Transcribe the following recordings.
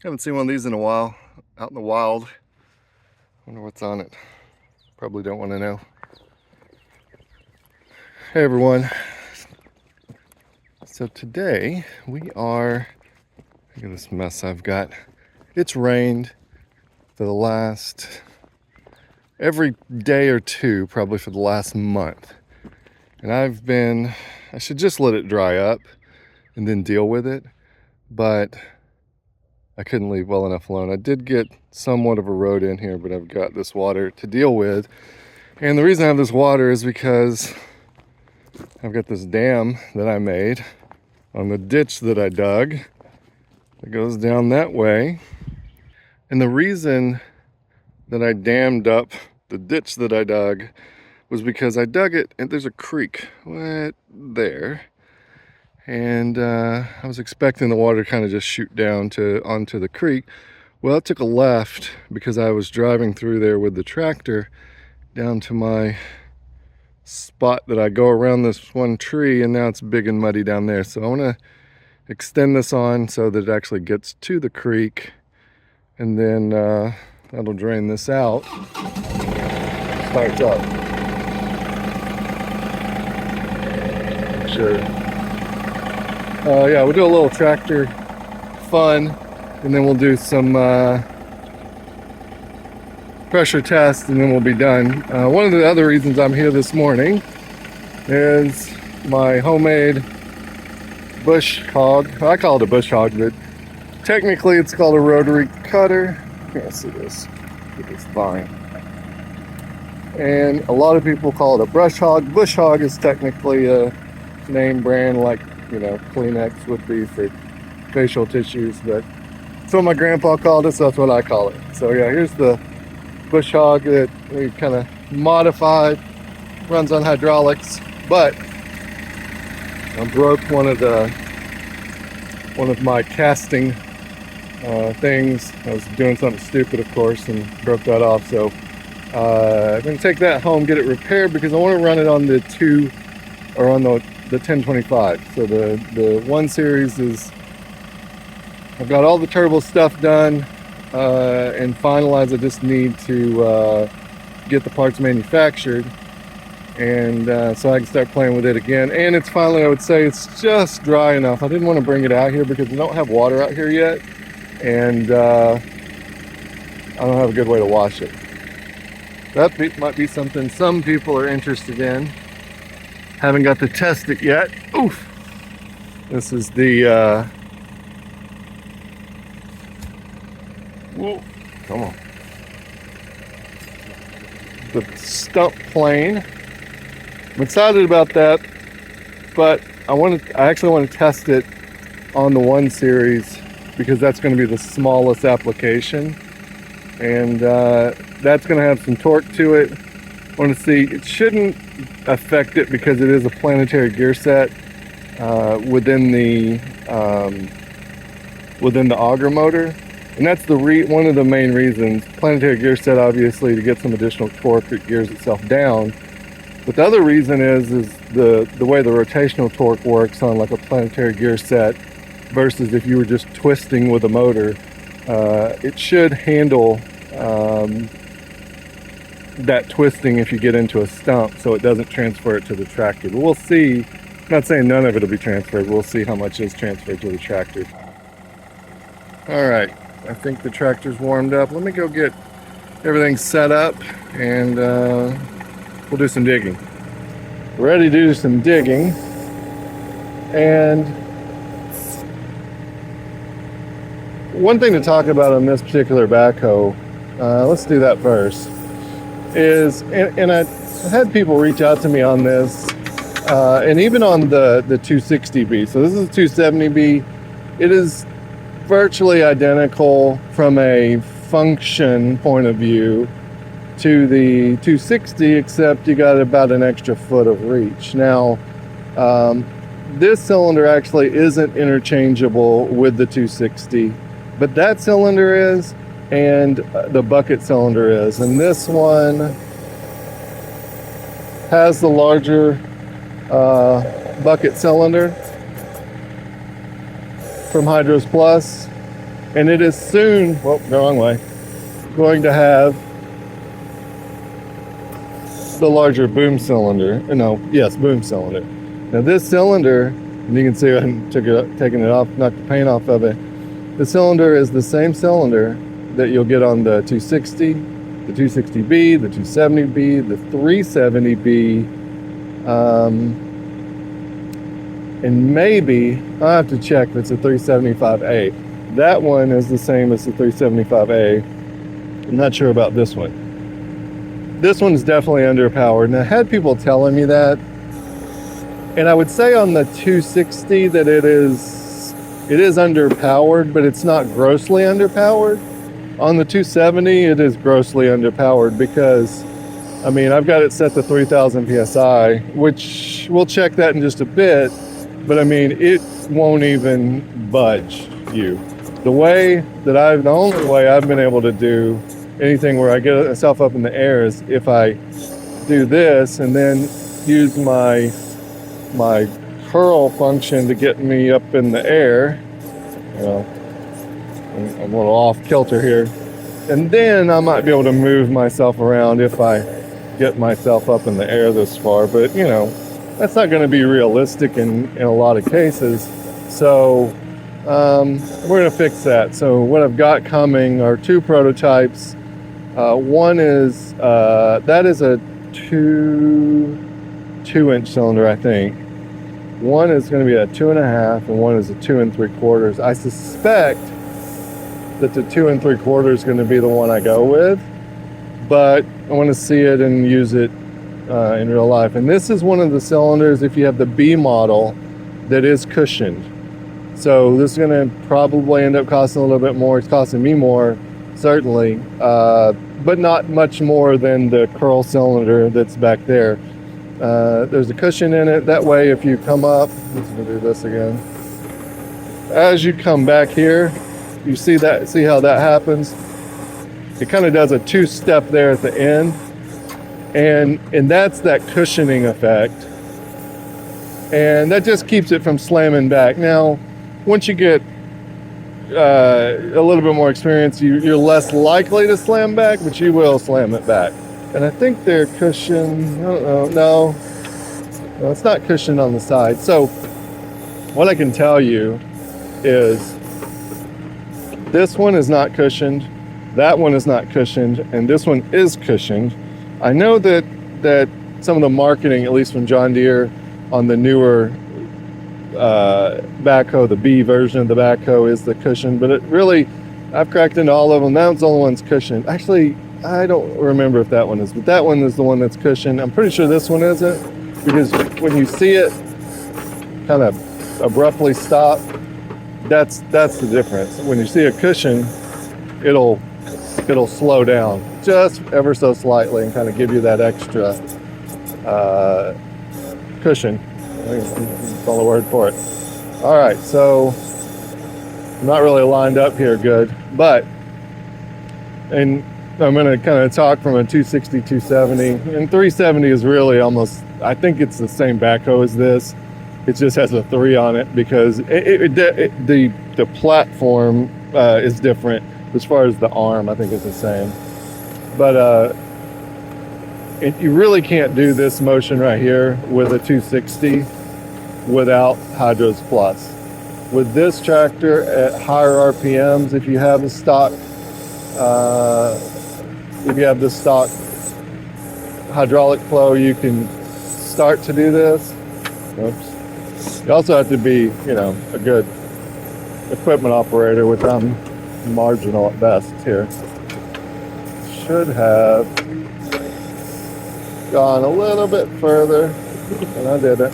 Haven't seen one of these in a while, out in the wild. Wonder what's on it. Probably don't want to know. Hey everyone. So today we are, look at this mess I've got. It's rained for the last, every day or two, probably for the last month. And I should just let it dry up and then deal with it. But I couldn't leave well enough alone. I did get somewhat of a road in here, but I've got this water to deal with. And the reason I have this water is because I've got this dam that I made on the ditch that I dug that goes down that way. And the reason that I dammed up the ditch that I dug was because I dug it and there's a creek right there. And I was expecting the water to kind of just shoot down onto the creek. Well, it took a left because I was driving through there with the tractor down to my spot that I go around this one tree, and now it's big and muddy down there. So I want to extend this on so that it actually gets to the creek, and then that'll drain this out. Starts up. Sure. Yeah, we'll do a little tractor fun, and then we'll do some pressure test, and then we'll be done. One of the other reasons I'm here this morning is my homemade bush hog. I call it a bush hog, but technically it's called a rotary cutter. Can't see this. Get this vine. And a lot of people call it a brush hog. Bush hog is technically a name brand like, you know, Kleenex would be for facial tissues, but that's what my grandpa called it, so that's what I call it. So yeah, here's the bush hog that we kind of modified, runs on hydraulics, but I broke one of my casting things. I was doing something stupid, of course, and broke that off. So I'm going to take that home, get it repaired, because I want to run it on the 1025. So the 1 series is, I've got all the turbo stuff done and finalized. I just need to get the parts manufactured, and so I can start playing with it again. And it's finally, I would say, it's just dry enough. I didn't want to bring it out here because we don't have water out here yet, and I don't have a good way to wash it. That might be something some people are interested in. Haven't got to test it yet. Oof! This is the whoa, come on. The stump plane. I'm excited about that, but I actually want to test it on the 1 series because that's going to be the smallest application, and that's going to have some torque to it. I want to see, it shouldn't affect it because it is a planetary gear set within the auger motor, and that's one of the main reasons. Planetary gear set, obviously, to get some additional torque, it gears itself down. But the other reason is the way the rotational torque works on like a planetary gear set versus if you were just twisting with a motor. It should handle that twisting if you get into a stump, so it doesn't transfer it to the tractor. But we'll see. I'm not saying none of it will be transferred. We'll see how much is transferred to the tractor. All right, I think the tractor's warmed up. Let me go get everything set up, and we'll do some digging. We're ready to do some digging, and one thing to talk about on this particular backhoe, let's do that first, is, and I had people reach out to me on this, and even on the 260B. So this is a 270B. It is virtually identical from a function point of view to the 260, except you got about an extra foot of reach. Now, this cylinder actually isn't interchangeable with the 260, but that cylinder is, and the bucket cylinder is. And this one has the larger bucket cylinder from Hydros Plus, And it is soon, well, the wrong way, going to have the larger boom cylinder. No, yes, boom cylinder. Now this cylinder, and you can see I'm taking it off, knocked the paint off of it. The cylinder is the same cylinder that you'll get on the 260, the 260B, the 270B, the 370B, and maybe, I'll have to check if it's a 375A. That one is the same as the 375A. I'm not sure about this one. This one's definitely underpowered. And I had people telling me that. And I would say on the 260 that it is underpowered, but it's not grossly underpowered. On the 270, it is grossly underpowered because, I mean, I've got it set to 3,000 PSI, which we'll check that in just a bit. But I mean, it won't even budge you. The only way I've been able to do anything where I get myself up in the air is if I do this and then use my curl function to get me up in the air. Well, I'm a little off kilter here. And then I might be able to move myself around if I get myself up in the air this far. But, you know, that's not going to be realistic in a lot of cases. So we're going to fix that. So what I've got coming are two prototypes. One is, that is a 2-inch cylinder, I think. One is going to be a 2.5 and one is a 2 3/4. I suspect that the 2 3/4 is going to be the one I go with, but I want to see it and use it in real life. And this is one of the cylinders, if you have the B model, that is cushioned. So this is going to probably end up costing a little bit more. It's costing me more, certainly, but not much more than the curl cylinder that's back there. There's a cushion in it. That way, if you come up, let's do this again. As you come back here, you see how that happens? It kind of does a two-step there at the end. And that's that cushioning effect. And that just keeps it from slamming back. Now, once you get a little bit more experience, you're less likely to slam back, but you will slam it back. And I think they're cushioned, I don't know, no, it's not cushioned on the side. So what I can tell you is this one is not cushioned, that one is not cushioned, and this one is cushioned. I know that some of the marketing, at least from John Deere, on the newer backhoe, the B version of the backhoe is the cushion, but it really, I've cracked into all of them. That one's the only one's cushioned. Actually, I don't remember if that one is, but that one is the one that's cushioned. I'm pretty sure this one isn't, because when you see it kind of abruptly stop, that's the difference. When you see a cushion, it'll slow down just ever so slightly and kind of give you that extra cushion. That's all the word for it. All right, so I'm not really lined up here good, and I'm going to kind of talk from a 260, 270, and 370 is really almost, I think it's the same backhoe as this. It just has a 3 on it because the platform is different. As far as the arm, I think it's the same. But you really can't do this motion right here with a 260 without Hydros Plus. With this tractor at higher RPMs, if you have the stock hydraulic flow, you can start to do this. Oops. You also have to be, a good equipment operator, which I'm marginal at best here. Should have gone a little bit further, and I didn't.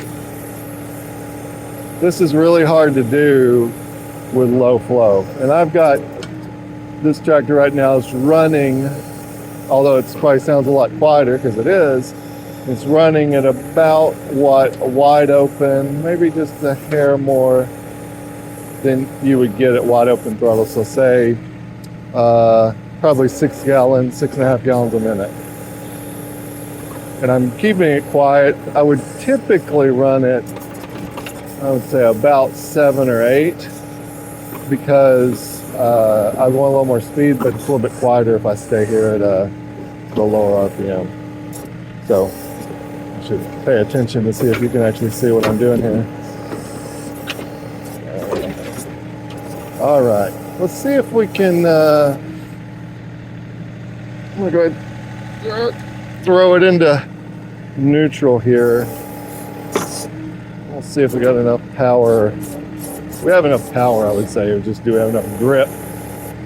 This is really hard to do with low flow. And I've got this tractor right now is running, although it probably sounds a lot quieter because it is, it's running at about what, a wide open, maybe just a hair more than you would get at wide open throttle. So say probably 6.5 gallons a minute. And I'm keeping it quiet. I would typically run it, I would say about 7 or 8, because I want a little more speed, but it's a little bit quieter if I stay here at the lower RPM. So I should pay attention to see if you can actually see what I'm doing here. All right, let's see if we can, I'm gonna go ahead and throw it into neutral here. We'll see if we got enough power. We have enough power, I would say. We just do have enough grip.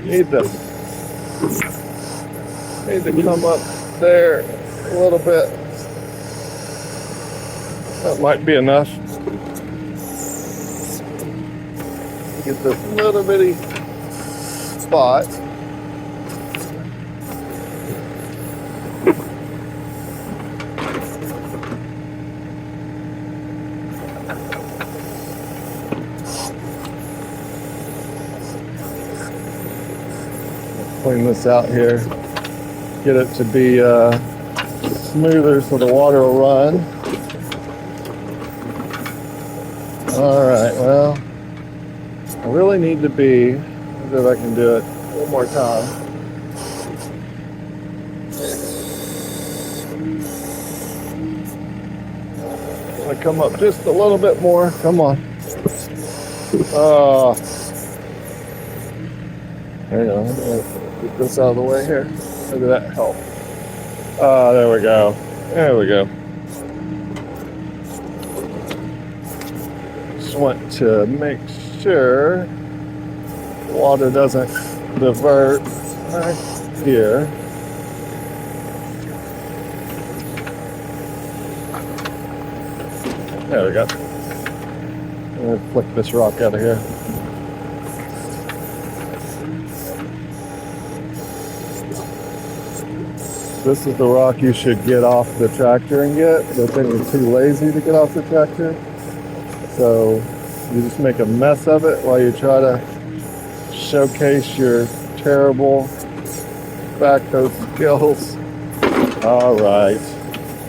Need to come up there a little bit. That might be enough. Get this little bitty spot. Clean this out here. Get it to be smoother so the water will run. All right, well, I really need to be, let's see if I can do it one more time. I'm gonna come up just a little bit more. Come on. There you go. Get this out of the way here. Maybe that help. There we go. There we go. Just want to make sure water doesn't divert right here. There we go. I'm gonna flick this rock out of here. This is the rock you should get off the tractor and get, but then you're too lazy to get off the tractor. So you just make a mess of it while you try to showcase your terrible backhoe skills. All right,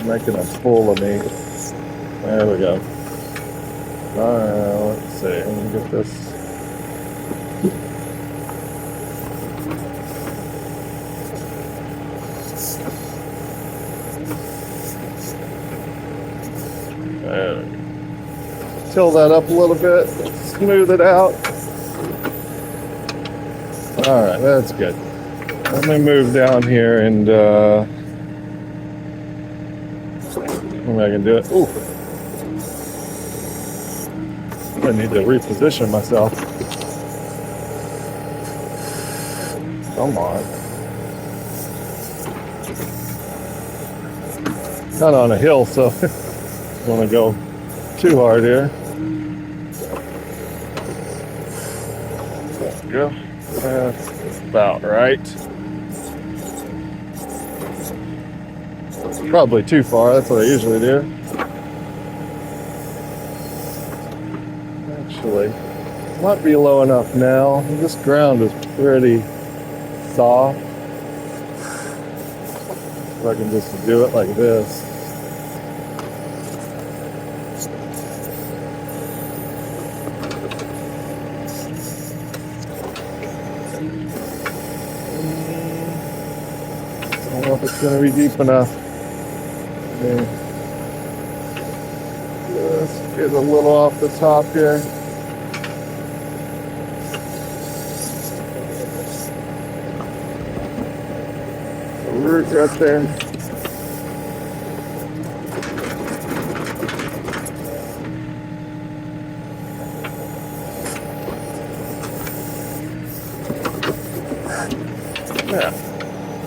making a fool of me. There we go. All right, let's see. Let me get this. Till that up a little bit, smooth it out. All right, that's good. Let me move down here and maybe I can do it. Ooh, I need to reposition myself. Come on. Not on a hill, so I don't want to go too hard here. There we go. That's about right. Probably too far. That's what I usually do. Actually, might be low enough now. This ground is pretty soft. If I can just do it like this. I don't know if it's going to be deep enough. Let's get a little off the top here. The root right there.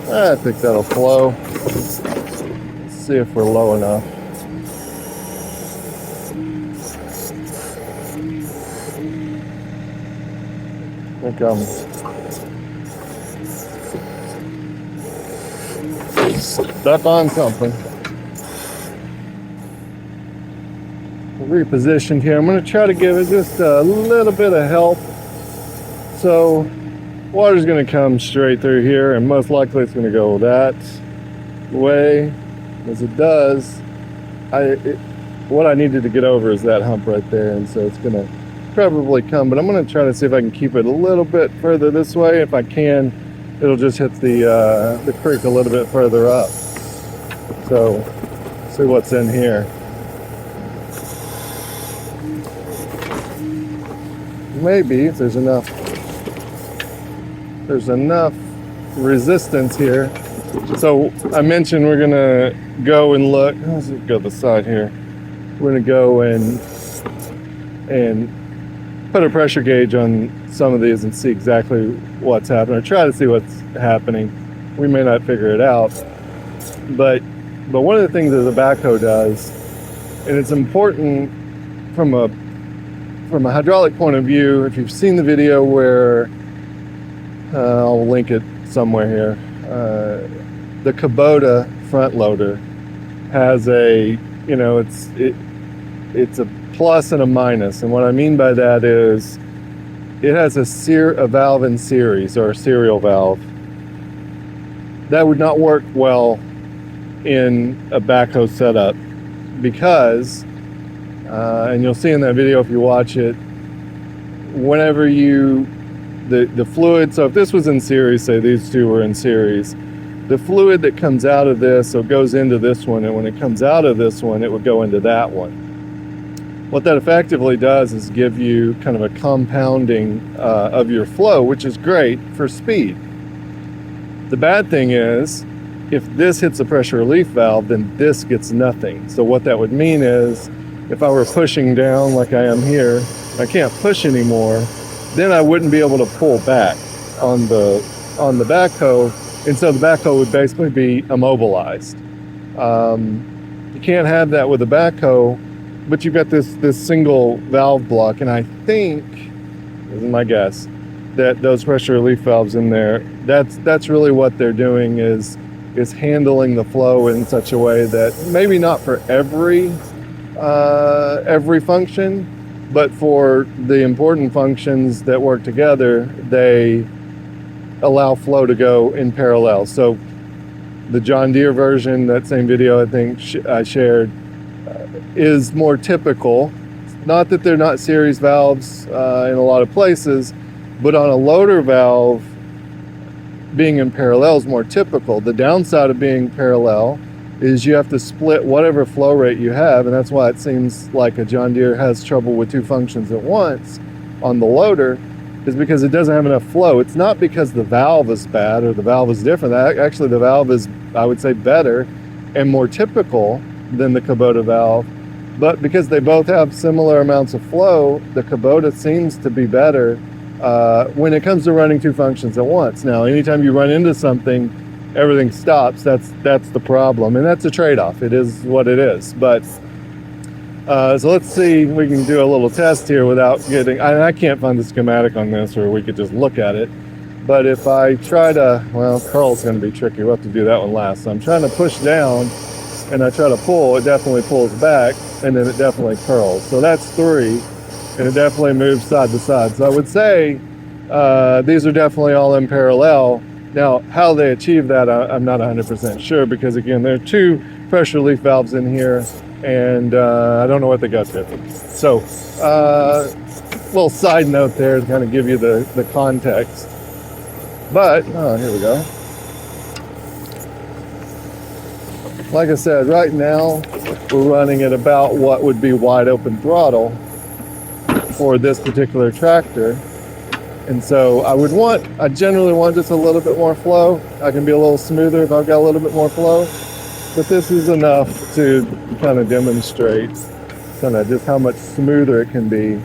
Yeah, I think that'll flow. Let's see if we're low enough. I think I'm stuck on something. Repositioned here. I'm going to try to give it just a little bit of help. So water's going to come straight through here, and most likely it's going to go that way. As it does, what I needed to get over is that hump right there, and so it's going to probably come, but I'm going to try to see if I can keep it a little bit further this way. If I can, it'll just hit the creek a little bit further up. So, see what's in here. Maybe if there's enough resistance here. So I mentioned we're gonna go and look. Let's go to the side here. We're gonna go and put a pressure gauge on some of these and see exactly what's happening, or try to see what's happening. We may not figure it out, but one of the things that the backhoe does, and it's important from a hydraulic point of view. If you've seen the video where I'll link it somewhere here, the Kubota front loader has a, it's a plus and a minus, and what I mean by that is it has a valve in series, or a serial valve. That would not work well in a backhoe setup because, and you'll see in that video if you watch it, whenever the fluid, so if this was in series, say these two were in series, the fluid that comes out of this, so it goes into this one, and when it comes out of this one, it would go into that one. What that effectively does is give you kind of a compounding of your flow, which is great for speed. The bad thing is, if this hits the pressure relief valve, then this gets nothing. So what that would mean is, if I were pushing down like I am here, I can't push anymore, then I wouldn't be able to pull back on the backhoe, and so the backhoe would basically be immobilized. You can't have that with a backhoe, but you've got this single valve block, and I think, this is my guess, that those pressure relief valves in there, that's really what they're doing, is handling the flow in such a way that maybe not for every function, but for the important functions that work together, they allow flow to go in parallel. So the John Deere version, that same video I think I shared, is more typical. Not that they're not series valves in a lot of places, but on a loader valve, being in parallel is more typical. The downside of being parallel is you have to split whatever flow rate you have, and that's why it seems like a John Deere has trouble with two functions at once on the loader, is because it doesn't have enough flow. It's not because the valve is bad or the valve is different. Actually, the valve is, I would say, better and more typical than the Kubota valve, but because they both have similar amounts of flow, the Kubota seems to be better when it comes to running two functions at once. Now, anytime you run into something, everything stops. That's the problem, and that's a trade-off. It is what it is. But so let's see if we can do a little test here without getting, I can't find the schematic on this, or we could just look at it. But if I try to, well, curl's going to be tricky. We'll have to do that one last. So I'm trying to push down, and I try to pull. It definitely pulls back, and then it definitely curls. So that's 3, and it definitely moves side to side. So I would say these are definitely all in parallel. Now, how they achieve that, I'm not 100% sure, because again, there are 2 pressure relief valves in here, and I don't know what they got there. So, little side note there to kind of give you the context. But, here we go. Like I said, right now, we're running at about what would be wide open throttle for this particular tractor. And so I generally want just a little bit more flow. I can be a little smoother if I've got a little bit more flow. But this is enough to kind of demonstrate kind of just how much smoother it can be,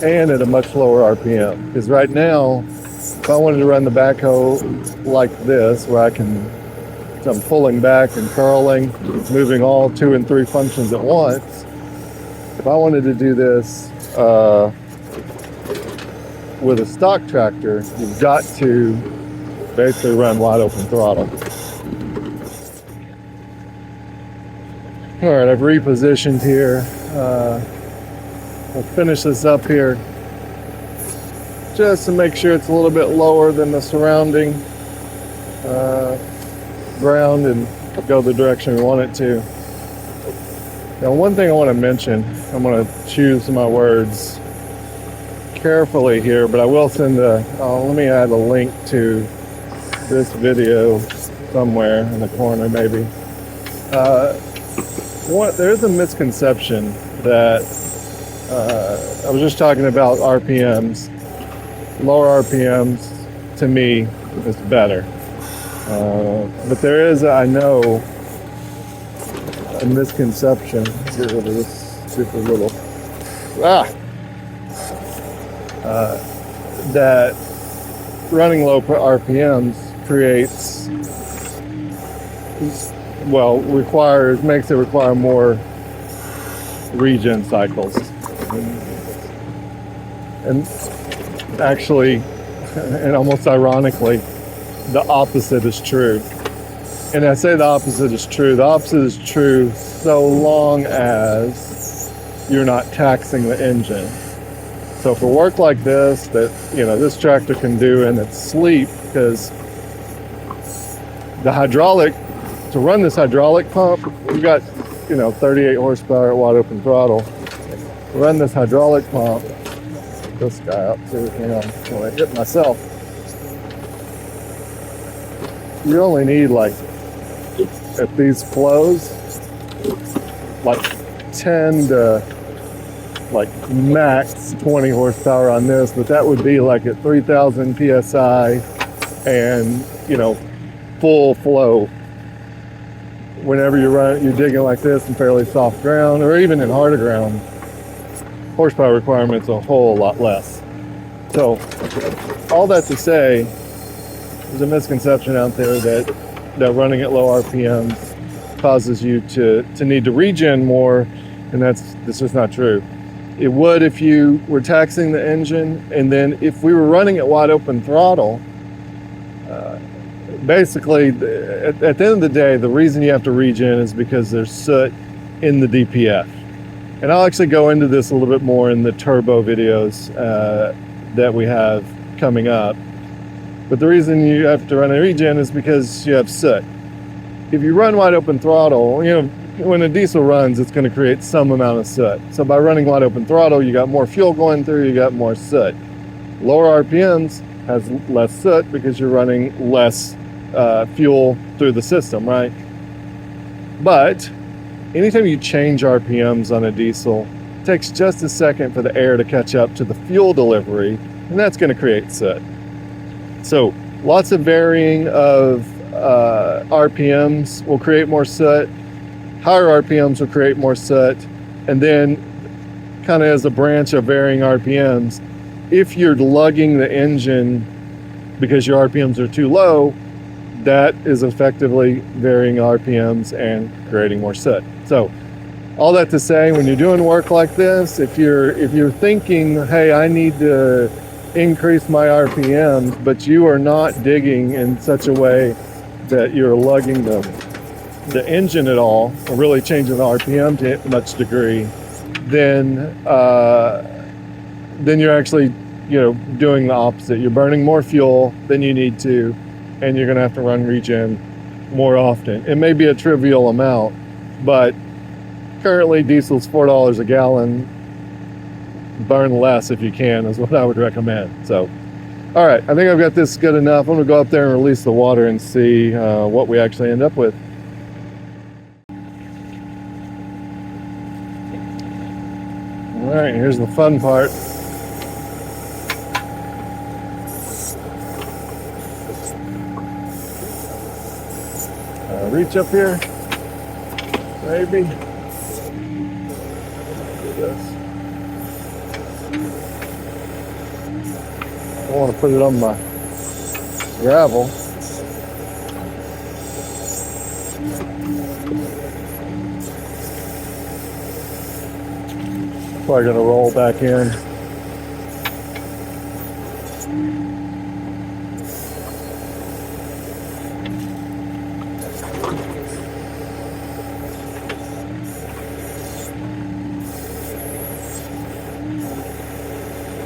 and at a much lower RPM. Because right now, if I wanted to run the backhoe like this, where so I'm pulling back and curling, moving all 2 and 3 functions at once, if I wanted to do this with a stock tractor, you've got to basically run wide open throttle. All right, I've repositioned here. We'll finish this up here just to make sure it's a little bit lower than the surrounding ground and go the direction we want it to. Now, one thing I want to mention, I'm going to choose my words carefully here, but I will send let me add a link to this video somewhere in the corner maybe. There's a misconception that I was just talking about RPMs. Lower RPMs to me is better. But there is, I know, a misconception. Get rid of this super little. That running low RPMs makes it require more regen cycles. And actually, and almost ironically, the opposite is true. And I say the opposite is true. The opposite is true so long as you're not taxing the engine. So for work like this, that this tractor can do in its sleep, because to run this hydraulic pump, we've got 38 horsepower at wide open throttle. To run this hydraulic pump, this guy up too, when I hit myself, you only need at these flows, 10 to max 20 horsepower on this, but that would be at 3,000 psi and full flow. Whenever you're digging like this in fairly soft ground, or even in harder ground, horsepower requirements a whole lot less. So all that to say, there's a misconception out there that running at low RPMs causes you to need to regen more, and that's just not true. It would if you were taxing the engine, and then if we were running at wide open throttle, basically at the end of the day, the reason you have to regen is because there's soot in the DPF. And I'll actually go into this a little bit more in the turbo videos that we have coming up. But the reason you have to run a regen is because you have soot. If you run wide open throttle, when a diesel runs, it's going to create some amount of soot. So by running wide open throttle, you got more fuel going through, you got more soot. Lower RPMs has less soot because you're running less fuel through the system, right? But anytime you change RPMs on a diesel, it takes just a second for the air to catch up to the fuel delivery, and that's going to create soot. So lots of varying of RPMs will create more soot. Higher RPMs will create more soot. And then kind of as a branch of varying RPMs, if you're lugging the engine because your RPMs are too low, that is effectively varying RPMs and creating more soot. So all that to say, when you're doing work like this, if you're thinking, hey, I need to increase my RPMs, but you are not digging in such a way that you're lugging the engine at all, or really changing the RPM to much degree, then you're actually doing the opposite. You're burning more fuel than you need to, and you're going to have to run regen more often. It may be a trivial amount, but currently diesel's $4 a gallon. Burn less if you can is what I would recommend. So, all right, I think I've got this good enough. I'm going to go up there and release the water and see what we actually end up with. All right, here's the fun part. Reach up here, maybe. Do this. I want to put it on my gravel. Probably gonna roll back in.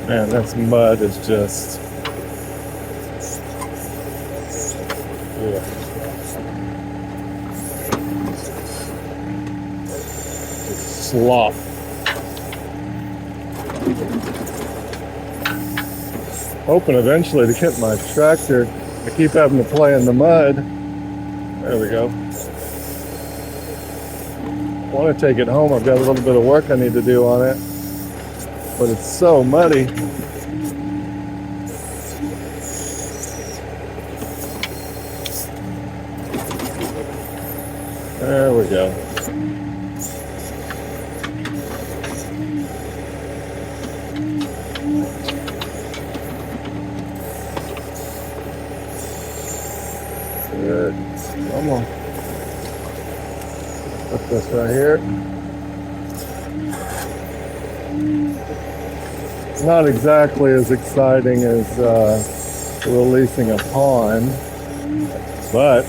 Man, this mud is just, yeah. Just slop. hoping eventually to get my tractor. I keep having to play in the mud. There we go. I want to take it home. I've got a little bit of work I need to do on it, but it's so muddy. There we go. Good. Come on. Put this right here. Not exactly as exciting as releasing a pond, but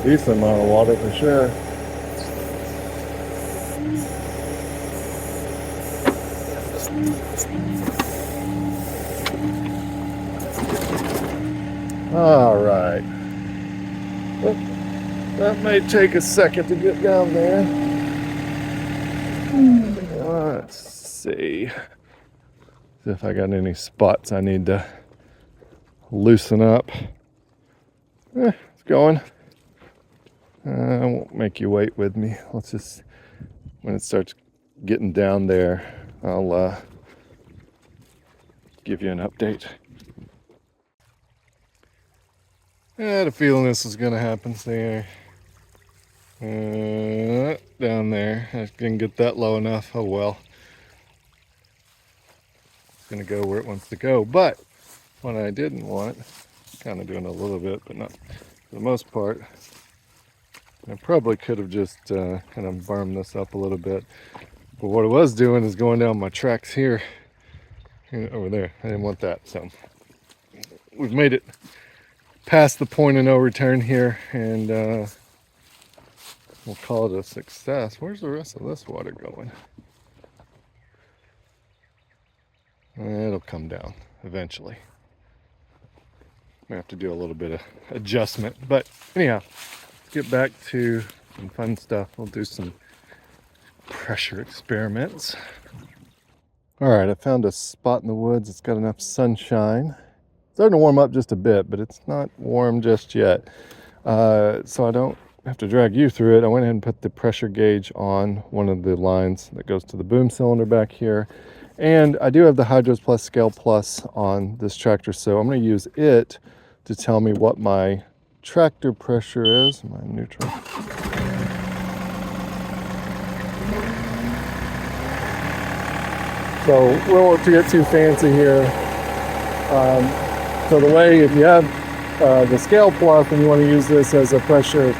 decent amount of water for sure. All right. Well, that may take a second to get down there. Let's see if I got any spots I need to loosen up. It's going. I won't make you wait with me. Let's just, when it starts getting down there, I'll give you an update. I had a feeling this was gonna happen. There, down there. I didn't get that low enough. Oh well. It's gonna go where it wants to go. But what I didn't want, kind of doing a little bit, but not for the most part. I probably could have just kind of bermed this up a little bit. But what I was doing is going down my tracks here, over there. I didn't want that. So we've made it past the point of no return here, and we'll call it a success. Where's the rest of this water going? It'll come down eventually. I have to do a little bit of adjustment, but anyhow, let's get back to some fun stuff. We'll do some pressure experiments. All right, I found a spot in the woods. It's got enough sunshine. It's starting to warm up just a bit, but it's not warm just yet. So I don't have to drag you through it. I went ahead and put the pressure gauge on one of the lines that goes to the boom cylinder back here. And I do have the Hydros Plus Scale Plus on this tractor, so I'm going to use it to tell me what my tractor pressure is. My neutral. So we won't get too fancy here. So the way, if you have the Scale Plus and you want to use this as a pressure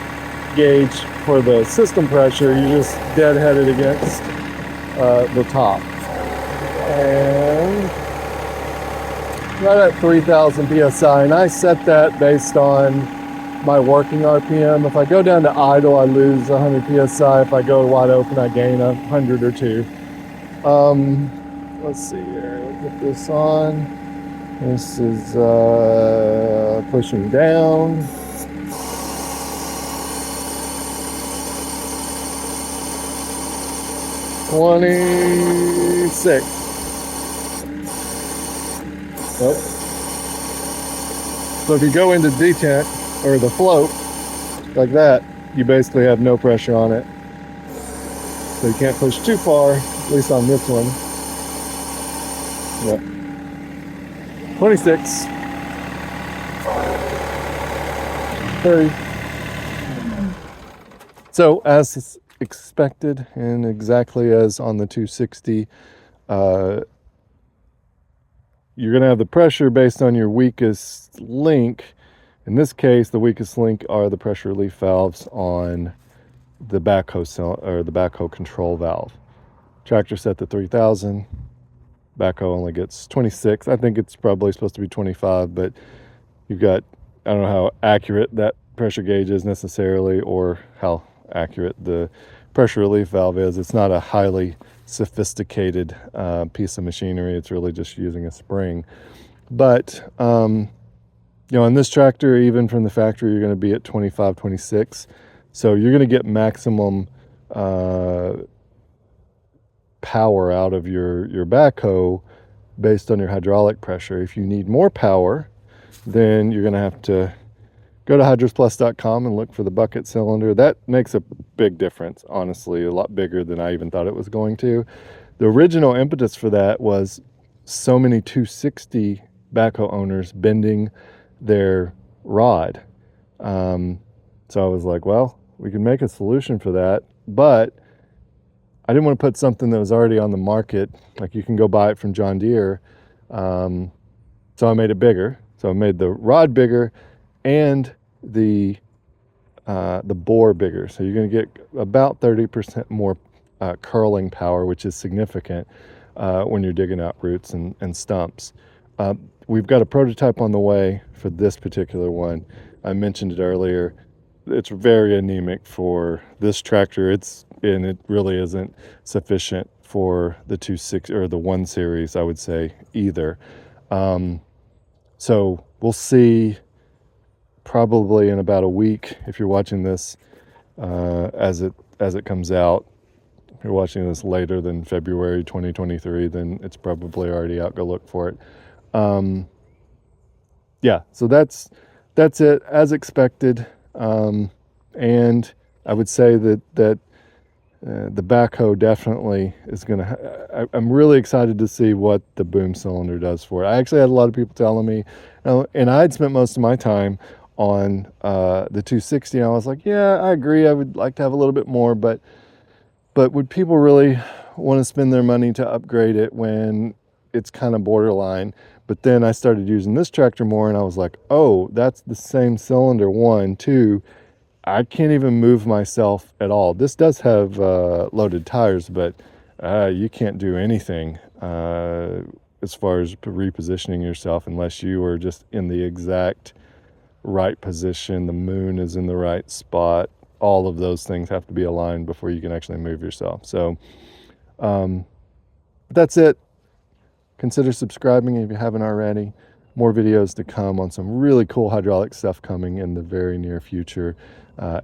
gauge for the system pressure, you just deadhead it against the top. And right at 3,000 psi, and I set that based on my working RPM. If I go down to idle, I lose 100 psi. If I go wide open, I gain 100 or 2. Let's see here. Put this on. This is pushing down. $26. Oh. So if you go into detent or the float like that, you basically have no pressure on it. So you can't push too far, at least on this one. Yep. 26. 30. So as expected and exactly as on the 260, you're going to have the pressure based on your weakest link. In this case, the weakest link are the pressure relief valves on the backhoe or the backhoe control valve. Tractor set to 3,000. Backhoe only gets 26. I think it's probably supposed to be 25, but you've got, I don't know how accurate that pressure gauge is necessarily, or how accurate the pressure relief valve is. It's not a highly sophisticated piece of machinery. It's really just using a spring. But you know, on this tractor, even from the factory, you're going to be at 25, 26. So you're going to get maximum power out of your backhoe based on your hydraulic pressure. If you need more power, then you're going to have to go to hydrosplus.com and look for the bucket cylinder. That makes a big difference, honestly, a lot bigger than I even thought it was going to. The original impetus for that was so many 260 backhoe owners bending their rod. So I was like, well, we can make a solution for that, but I didn't want to put something that was already on the market, like you can go buy it from John Deere. So I made it bigger. So I made the rod bigger and the bore bigger. So you're going to get about 30% more curling power, which is significant when you're digging out roots and stumps. We've got a prototype on the way for this particular one. I mentioned it earlier. It's very anemic for this tractor. And it really isn't sufficient for the 260 or the 1 series, I would say, either. So we'll see probably in about a week if you're watching this as it comes out. If you're watching this later than February 2023, then it's probably already out. Go look for it. Yeah, so that's it as expected. And I would say that the backhoe definitely is going to, I'm really excited to see what the boom cylinder does for it. I actually had a lot of people telling me, and I had spent most of my time on the 260. And I was like, yeah, I agree. I would like to have a little bit more, but would people really want to spend their money to upgrade it when it's kind of borderline? But then I started using this tractor more and I was like, oh, that's the same cylinder, 1, 2. I can't even move myself at all. This does have loaded tires, but you can't do anything as far as repositioning yourself unless you are just in the exact right position. The moon is in the right spot. All of those things have to be aligned before you can actually move yourself. So that's it. Consider subscribing if you haven't already. More videos to come on some really cool hydraulic stuff coming in the very near future.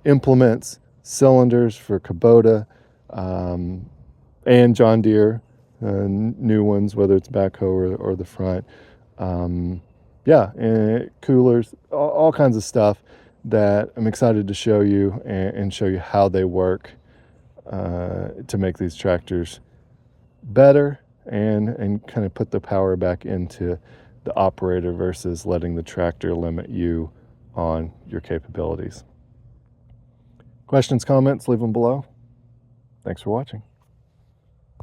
Implements, cylinders for Kubota and John Deere, new ones, whether it's backhoe or the front. Yeah, and coolers, all kinds of stuff that I'm excited to show you and show you how they work to make these tractors better and kind of put the power back into the operator versus letting the tractor limit you on your capabilities. Questions, comments, leave them below. Thanks for watching.